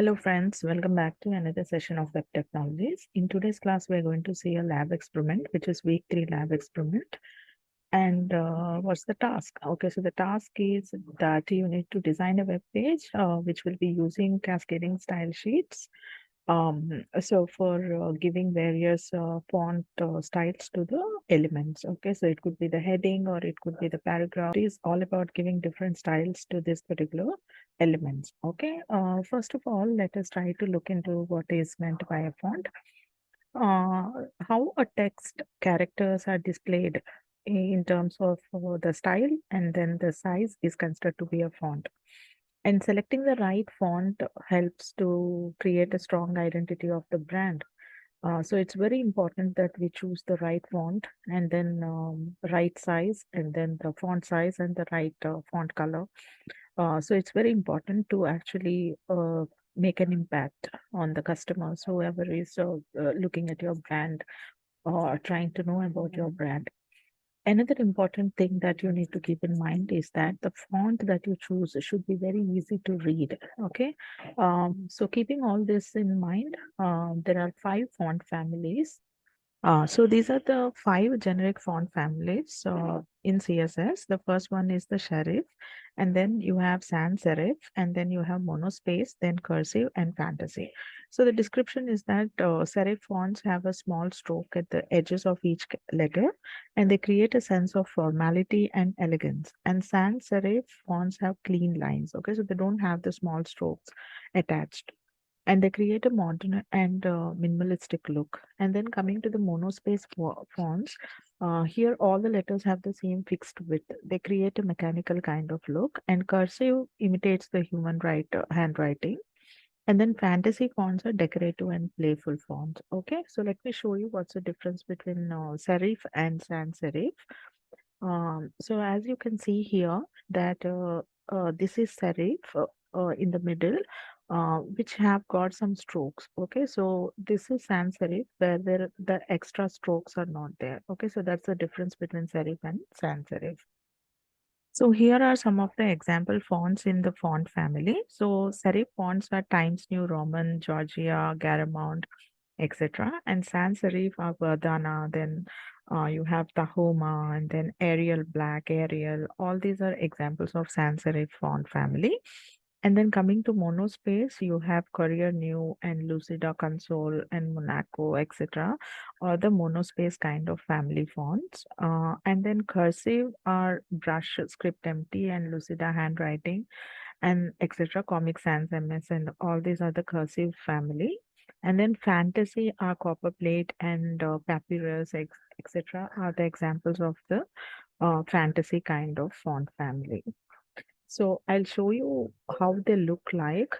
Hello friends, welcome back to another session of Web Technologies. In today's class, we're going to see a lab experiment, which is week 3 lab experiment. And what's the task? Okay, so the task is that you need to design a web page, which will be using cascading style sheets. So for giving various font styles to the elements. Okay, so it could be the heading or it could be the paragraph. It is all about giving different styles to this particular elements. Okay, first of all, let us try to look into what is meant by a font. How a text characters are displayed in terms of the style, and then the size is considered to be a font. And selecting the right font helps to create a strong identity of the brand. So it's very important that we choose the right font and then right size and then the font size and the right font color. So it's very important to actually make an impact on the customers, whoever is looking at your brand or trying to know about your brand. Another important thing that you need to keep in mind is that the font that you choose should be very easy to read. Okay. So keeping all this in mind, there are 5 font families. So these are the 5 generic font families in CSS. The first one is the serif, and then you have sans serif, and then you have monospace, then cursive and fantasy. So the description is that serif fonts have a small stroke at the edges of each letter, and they create a sense of formality and elegance. And sans serif fonts have clean lines. Okay, so they don't have the small strokes attached, and they create a modern and minimalistic look. And then coming to the monospace fonts, here all the letters have the same fixed width. They create a mechanical kind of look, and cursive imitates the human handwriting. And then fantasy fonts are decorative and playful fonts. Okay, so let me show you what's the difference between serif and sans serif. So as you can see here that this is serif in the middle, which have got some strokes. Okay, so this is sans serif where the extra strokes are not there. Okay, so that's the difference between serif and sans serif. So here are some of the example fonts in the font family. So serif fonts are Times New Roman, Georgia, Garamond, etc. And sans serif are Verdana, then you have Tahoma, and then Arial Black, Arial. All these are examples of sans serif font family. And then coming to monospace, you have Courier New and Lucida Console and Monaco, etc. Or the monospace kind of family fonts. And then cursive are Brush, Script Empty, and Lucida Handwriting, and etc. Comic Sans MS, and all these are the cursive family. And then fantasy are Copper Plate and Papyrus, etc. are the examples of the fantasy kind of font family. So I'll show you how they look like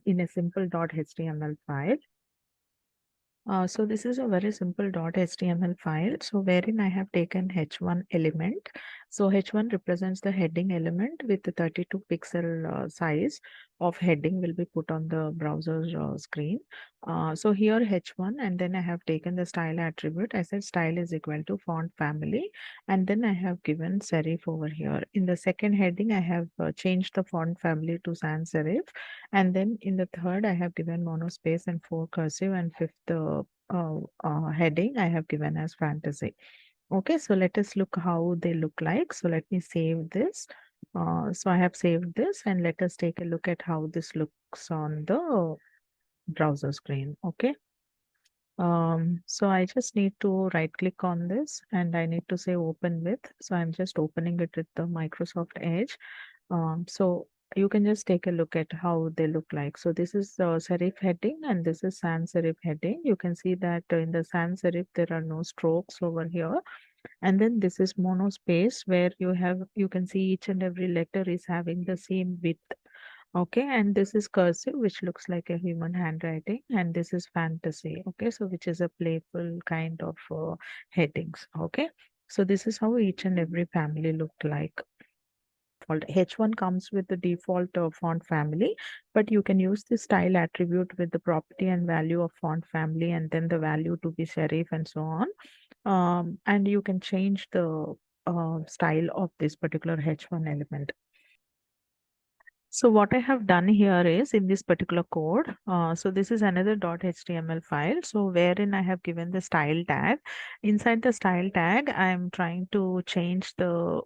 in a simple .html file. So this is a very simple .html file. So wherein I have taken h1 element. So h1 represents the heading element with the 32 pixel size of heading will be put on the browser screen. So here h1, and then I have taken the style attribute. I said style is equal to font family, and then I have given serif over here. In the second heading, I have changed the font family to sans serif, and then in the third, I have given monospace and 4 cursive, and fifth heading I have given as fantasy. Okay, so let us look how they look like. So let me save this. So I have saved this, and let us take a look at how this looks on the browser screen. Okay. So I just need to right click on this and I need to say open with. So I'm just opening it with the Microsoft Edge. So you can just take a look at how they look like. So this is the serif heading and this is sans serif heading. You can see that in the sans serif there are no strokes over here. And then this is monospace where you can see each and every letter is having the same width. Okay, and this is cursive, which looks like a human handwriting, and this is fantasy. Okay, so which is a playful kind of headings. Okay, so this is how each and every family looked like. H1 comes with the default font family, but you can use the style attribute with the property and value of font family, and then the value to be serif and so on. And you can change the style of this particular H1 element. So what I have done here is in this particular code, so this is another .html file. So wherein I have given the style tag. Inside the style tag, I'm trying to change the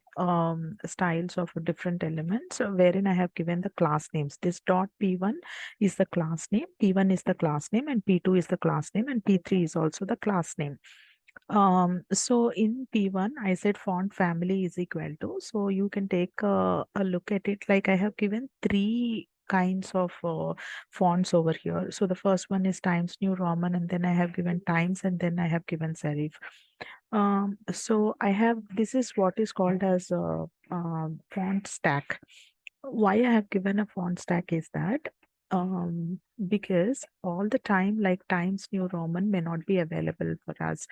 styles of different elements. So wherein I have given the class names. This .p1 is the class name, p1 is the class name, and p2 is the class name, and p3 is also the class name. So in P1, I said font family is equal to, so you can take a look at it. Like I have given three kinds of fonts over here. So the first one is Times New Roman, and then I have given Times, and then I have given serif. So I have, this is what is called as a font stack. Why I have given a font stack is that because all the time, like Times New Roman may not be available for us.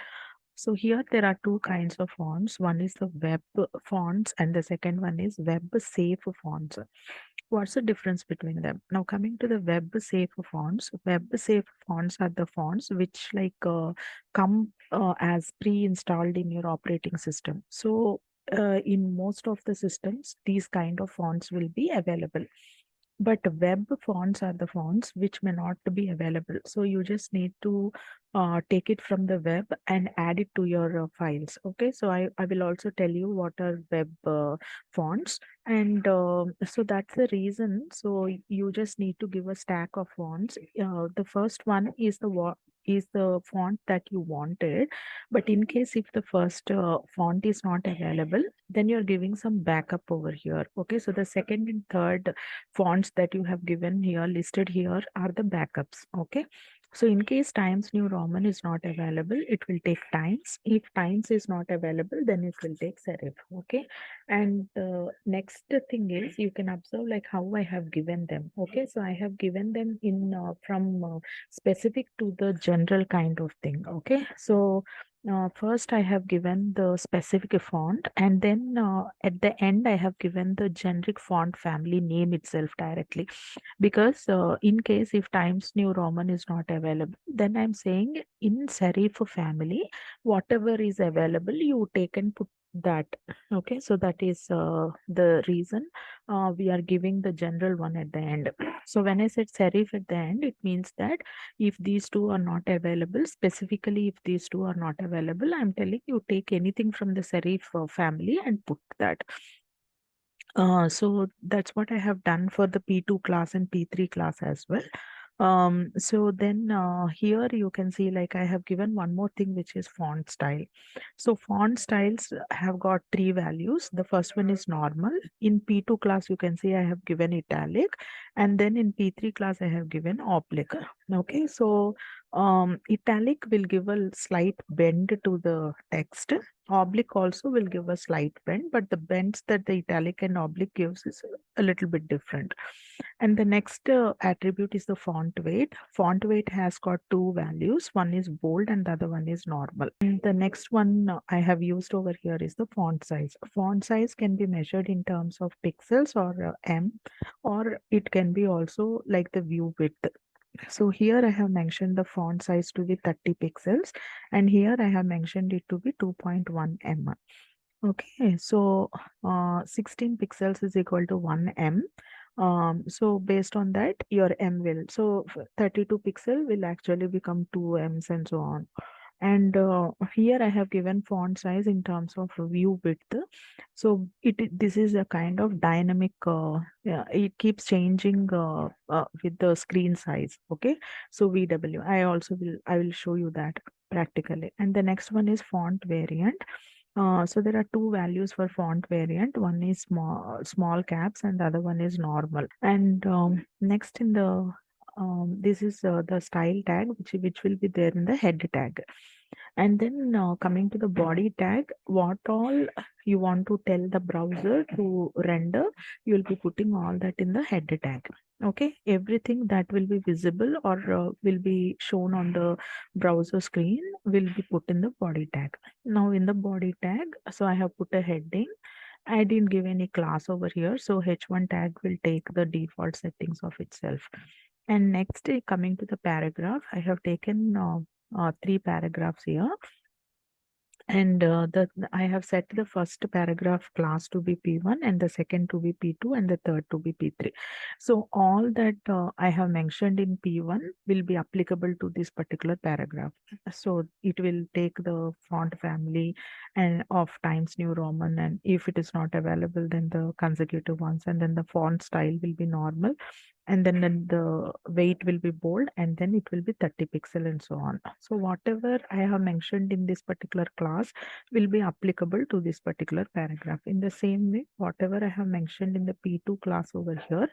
So here there are two kinds of fonts. One is the web fonts and the second one is web safe fonts. What's the difference between them? Now coming to the web safe fonts are the fonts which come as pre-installed in your operating system. So in most of the systems, these kind of fonts will be available. But web fonts are the fonts which may not be available. So you just need to take it from the web and add it to your files. Okay, so I will also tell you what are web fonts. And so that's the reason. So you just need to give a stack of fonts. The first one is is the font that you wanted. But in case if the first font is not available, then you're giving some backup over here. Okay, so the second and third fonts that you have given here listed here are the backups. Okay, so in case Times New Roman is not available, it will take Times. If Times is not available, then it will take serif. Okay, and next thing is you can observe like how I have given them. Okay, so I have given them in from specific to the general kind of thing. Okay, so first I have given the specific font, and then at the end I have given the generic font family name itself directly. Because in case if Times New Roman is not available, then I'm saying in serif family, whatever is available, you take and put that. Okay, so that is the reason we are giving the general one at the end. So when I said serif at the end, it means that if these two are not available, specifically if these two are not available, I'm telling you take anything from the serif family and put that. So that's what I have done for the P2 class and P3 class as well. So then here you can see like I have given one more thing, which is font style. So font styles have got three values. The first one is normal. In P2 class, you can see I have given italic, and then in P3 class, I have given oblique. Okay, so italic will give a slight bend to the text. Oblique also will give a slight bend, but the bends that the italic and oblique gives is a little bit different. And the next attribute is the font weight. Font weight has got two values. One is bold and the other one is normal. And the next one I have used over here is the font size. Font size can be measured in terms of pixels or M, or it can be also like the view width. So here I have mentioned the font size to be 30 pixels, and here I have mentioned it to be 2.1 mm. Okay, so 16 pixels is equal to 1 m. So based on that, your m will, so 32 pixel will actually become 2 m's and so on. And here I have given font size in terms of view width. So this is a kind of dynamic, yeah, it keeps changing with the screen size. Okay, so VW, I will show you that practically. And the next one is font variant. So there are two values for font variant. One is small caps and the other one is normal. And next in the this is the style tag which will be there in the head tag. And then coming to the body tag, what all you want to tell the browser to render, you will be putting all that in the head tag. Okay, everything that will be visible or will be shown on the browser screen will be put in the body tag. Now in the body tag, so I have put a heading. I didn't give any class over here, so h1 tag will take the default settings of itself. And next, coming to the paragraph, I have taken three paragraphs here. And I have set the first paragraph class to be P1 and the second to be P2 and the third to be P3. So all that I have mentioned in P1 will be applicable to this particular paragraph. So it will take the font family and of Times New Roman, and if it is not available, then the consecutive ones, and then the font style will be normal, and then the weight will be bold, and then it will be 30 pixel and so on. So whatever I have mentioned in this particular class will be applicable to this particular paragraph. In the same way, whatever I have mentioned in the P2 class over here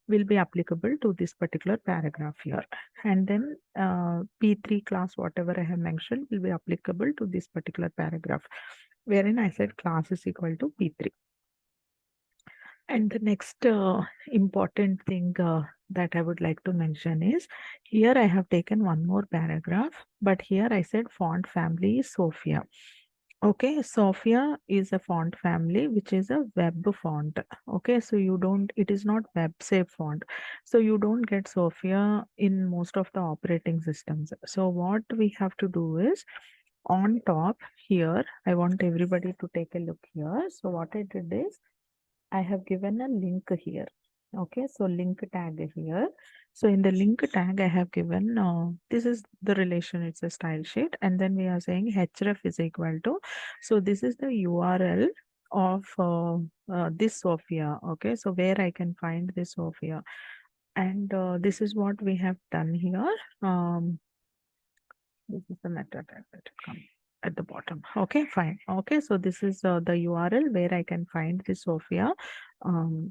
will be applicable to this particular paragraph here. And then P3 class, whatever I have mentioned, will be applicable to this particular paragraph, wherein I said class is equal to P3. And the next important thing that I would like to mention is, here I have taken one more paragraph, but here I said font family is Sophia. Okay, Sophia is a font family which is a web font. Okay, so it is not web safe font. So you don't get Sophia in most of the operating systems. So what we have to do is, on top here, I want everybody to take a look here. So what I did is, I have given a link here. Okay, so link tag here. So in the link tag, I have given, this is the relation, it's a style sheet. And then we are saying href is equal to, so this is the URL of this Sophia. Okay, so where I can find this Sophia. And this is what we have done here. This is the meta tag that will come at the bottom. Okay, fine. Okay, so this is the URL where I can find the Sophia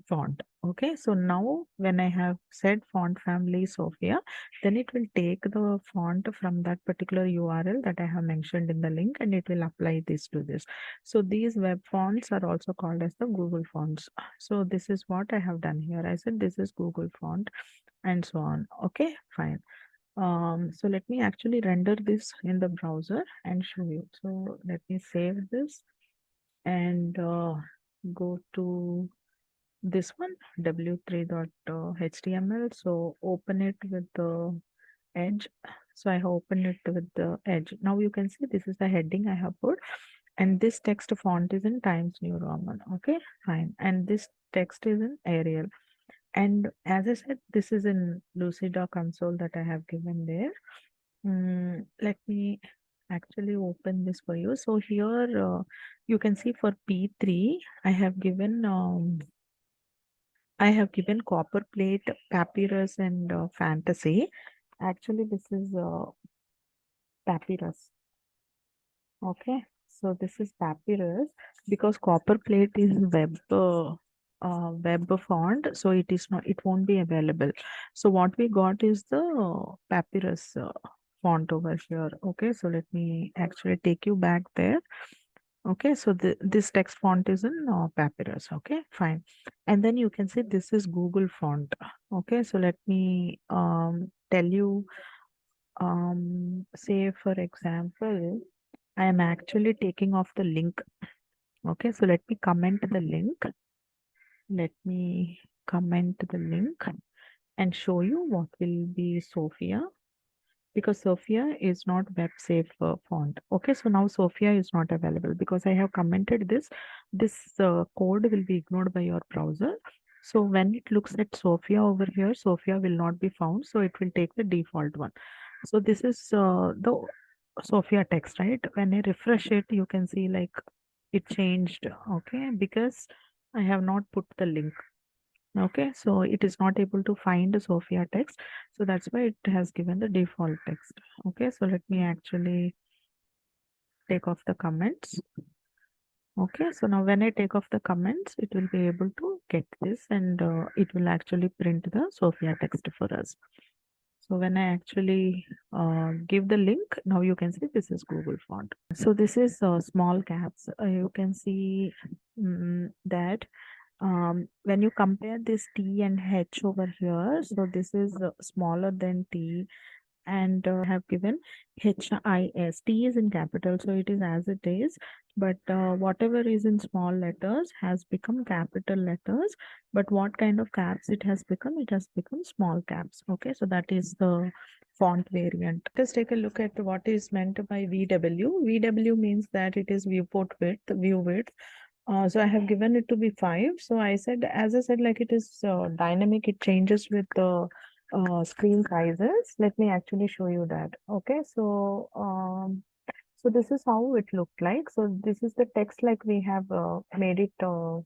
font. Okay, so now when I have said font family Sophia, then it will take the font from that particular URL that I have mentioned in the link, and it will apply this to this. So these web fonts are also called as the Google fonts. So this is what I have done here. I said this is Google font and so on. Okay, fine. So let me actually render this in the browser and show you. So let me save this and go to this one, w3.html. So open it with the edge. So I open it with the edge. Now you can see this is the heading I have put, and this text font is in Times New Roman. Okay, fine. And this text is in Arial. And as I said, this is in Lucida console that I have given there. Let me actually open this for you. So here you can see for P3, I have given copper plate, papyrus, and fantasy. Actually, this is papyrus. Okay, so this is papyrus because copper plate is web font, so it won't be available. So what we got is the papyrus font over here. Okay, so let me actually take you back there. Okay, so this text font is in papyrus. Okay, fine. And then you can see this is Google font. Okay, so let me tell you, say for example, I am actually taking off the link. Okay, so let me comment the link. Let me comment the link and show you what will be Sophia, because Sophia is not web safe font. Okay, so now Sophia is not available because I have commented this. This code will be ignored by your browser. So when it looks at Sophia over here, Sophia will not be found. So it will take the default one. So this is the Sophia text, right? When I refresh it, you can see like it changed. Okay, because I have not put the link. Okay, so it is not able to find the Sophia text. So that's why it has given the default text. Okay, so let me actually take off the comments. Okay, so now when I take off the comments, it will be able to get this, and it will actually print the Sophia text for us. So when I actually give the link, now you can see this is Google font. So this is small caps. You can see that when you compare this T and H over here, so this is smaller than T, and have given HIS. T is in capital, so it is as it is, but whatever is in small letters has become capital letters. But what kind of caps it has become? It has become small caps. Okay, so that is the font variant. Let's take a look at what is meant by VW. VW means that it is viewport width, view width. So I have given it to be 5. So I said, as I said, like it is dynamic, it changes with the screen sizes. Let me actually show you that. Okay, so this is how it looked like. So this is the text like we have made it to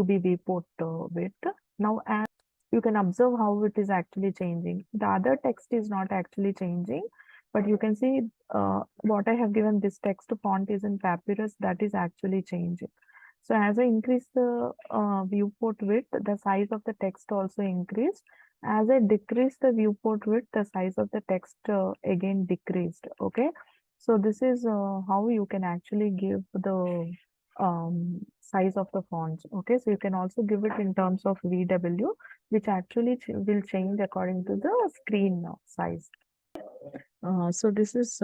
be viewport width. Now, as you can observe how it is actually changing. The other text is not actually changing, but you can see what I have given this text font is in Papyrus, that is actually changing. So as I increase the viewport width, the size of the text also increased. As I decrease the viewport width, the size of the text again decreased. Okay. So this is how you can actually give the size of the fonts. Okay. So you can also give it in terms of VW, which actually will change according to the screen size. So this is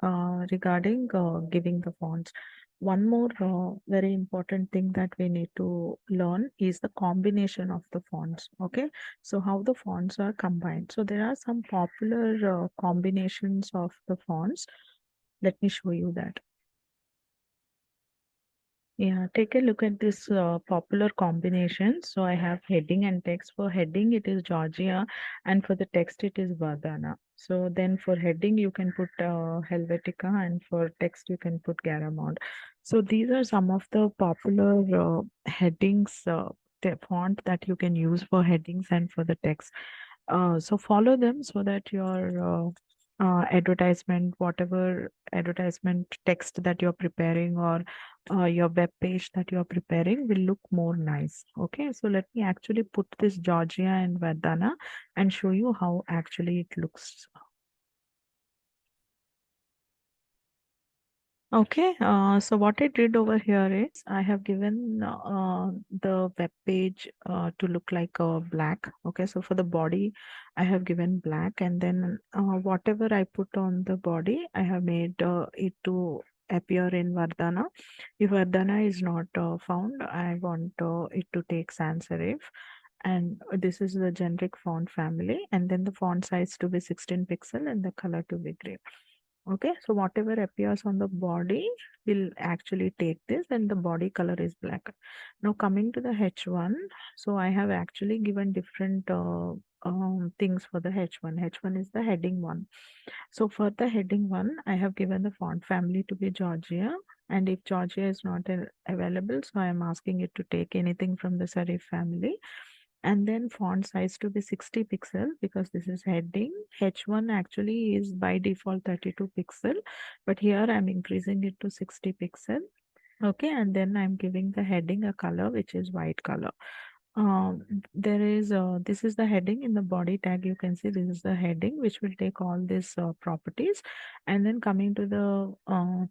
regarding giving the fonts. One more very important thing that we need to learn is the combination of the fonts. Okay, so how the fonts are combined. So there are some popular combinations of the fonts. Let me show you that. Yeah, take a look at this popular combination. So I have heading and text. For heading, it is Georgia, and for the text, it is Vardhana. So then for heading, you can put Helvetica, and for text, you can put Garamond. So these are some of the popular headings, the font that you can use for headings and for the text. So follow them so that your advertisement, whatever advertisement text that you're preparing, or your web page that you're preparing will look more nice. Okay, so let me actually put this Georgia and Vardhana and show you how actually it looks. Okay, so what I did over here is I have given the web page to look like black. Okay, so for the body, I have given black, and then whatever I put on the body, I have made it to appear in Vardhana. If Vardhana is not found, I want it to take sans serif. And this is the generic font family, and then the font size to be 16 pixel and the color to be gray. Okay, so whatever appears on the body will actually take this, and the body color is black. Now coming to the H1, so I have actually given different things for the H1. H1 is the heading one. So for the heading one, I have given the font family to be Georgia. And if Georgia is not available, so I am asking it to take anything from the serif family. And then font size to be 60 pixel because this is heading. H1 actually is by default 32 pixel, but here I'm increasing it to 60 pixel. Okay, and then I'm giving the heading a color which is white color. There is this is the heading in the body tag. You can see this is the heading which will take all these properties. And then coming to the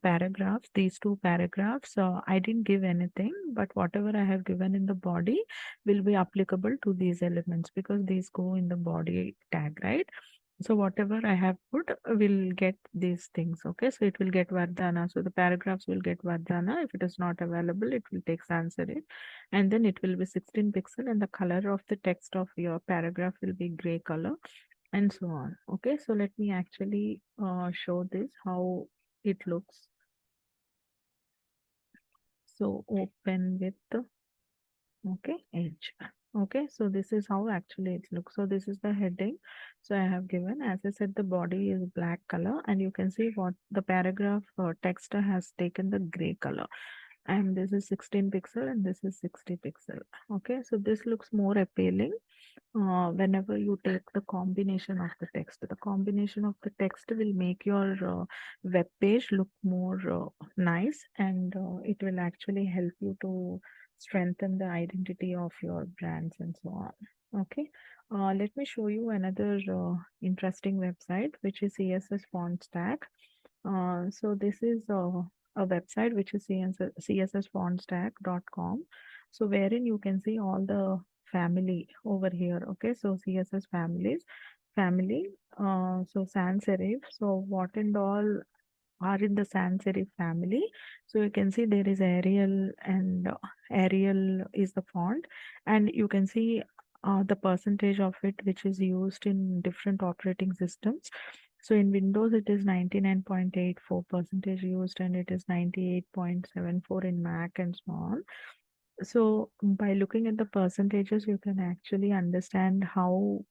paragraphs, these two paragraphs, I didn't give anything, but whatever I have given in the body will be applicable to these elements because these go in the body tag, right? So whatever I have put will get these things. Okay, so it will get Vardhana. So the paragraphs will get Vardhana. If it is not available, it will take sans serif, and then it will be 16 pixel, and the color of the text of your paragraph will be gray color, and so on. Okay, so let me actually show this how it looks. So open with the edge. Okay, so this is how actually it looks. So this is the heading. So I have given, as I said, the body is black color, and you can see what the paragraph text has taken the gray color, and this is 16 pixel and this is 60 pixel. Okay, so this looks more appealing whenever you take the combination of the text. The combination of the text will make your web page look more nice, and it will actually help you to strengthen the identity of your brands and so on. Okay, let me show you another interesting website, which is CSS Font Stack. So this is a website which is cssfontstack.com. So wherein you can see all the family over here. Okay, so CSS family. So sans serif. So what and all are in the sans serif family. So you can see there is Arial, and Arial is the font, and you can see the percentage of it which is used in different operating systems. So in Windows, it is 99.84% used, and it is 98.74 in Mac and so on. So by looking at the percentages, you can actually understand how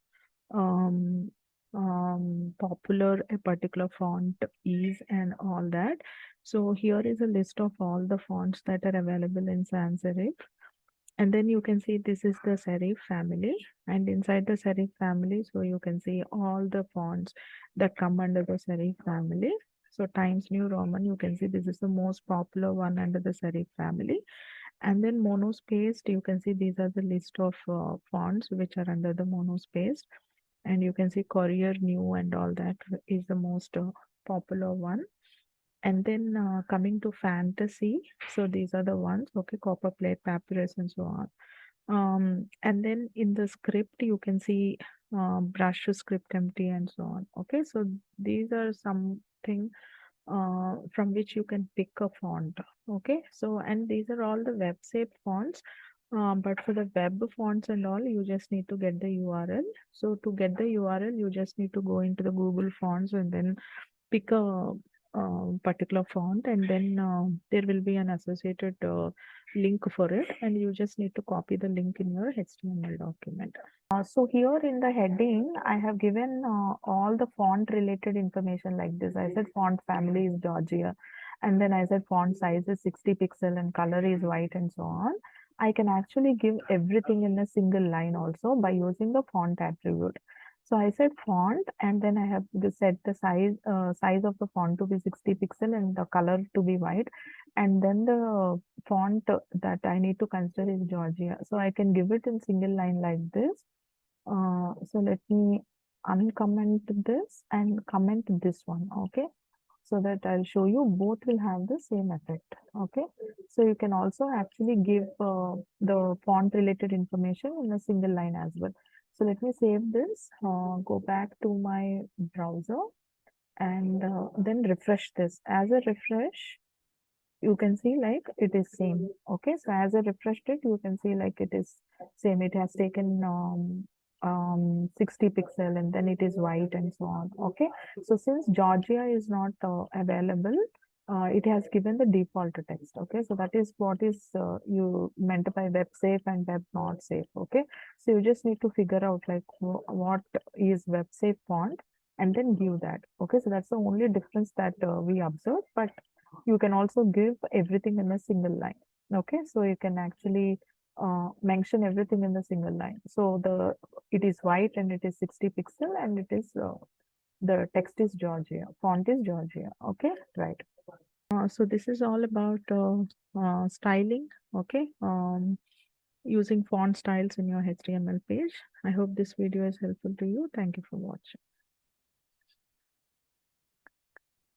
um, popular a particular font is and all that. So here is a list of all the fonts that are available in sans serif. And then you can see this is the serif family, and inside the serif family, so you can see all the fonts that come under the serif family. So Times New Roman, you can see this is the most popular one under the serif family. And then monospaced, you can see these are the list of fonts which are under the monospaced. And you can see Courier New and all that is the most popular one. And then coming to fantasy, so these are the ones, okay, copper plate, papyrus, and so on. And then in the script, you can see brush script empty and so on. Okay, so these are something from which you can pick a font. Okay, so and these are all the web safe fonts. But for the web fonts and all, you just need to get the URL. So to get the URL, you just need to go into the Google Fonts and then pick a particular font, and then there will be an associated link for it, and you just need to copy the link in your HTML document. So here in the heading, I have given all the font related information like this. I said font family is Georgia, and then I said font size is 60 pixel and color is white and so on. I can actually give everything in a single line also by using the font attribute. So I said font, and then I have set the size of the font to be 60 pixel and the color to be white. And then the font that I need to consider is Georgia. So I can give it in single line like this. So let me uncomment this and comment this one, okay? So that I'll show you both will have the same effect, okay? So you can also actually give the font related information in a single line as well. So let me save this, go back to my browser, and then refresh this. As a refresh, you can see like it is same. Okay, so as I refreshed it, you can see like it is same. It has taken 60 pixel and then it is white and so on. Okay, so since Georgia is not available, it has given the default text. Okay, so that is what is you meant by web safe and web not safe. Okay, so you just need to figure out like what is web safe font and then give that. Okay, so that's the only difference that we observed, but you can also give everything in a single line. Okay, so you can actually mention everything in the single line. So it is white and it is 60 pixel and it is the text is Georgia, font is Georgia. Okay, right. So this is all about styling. Okay, using font styles in your HTML page. I hope this video is helpful to you. Thank you for watching.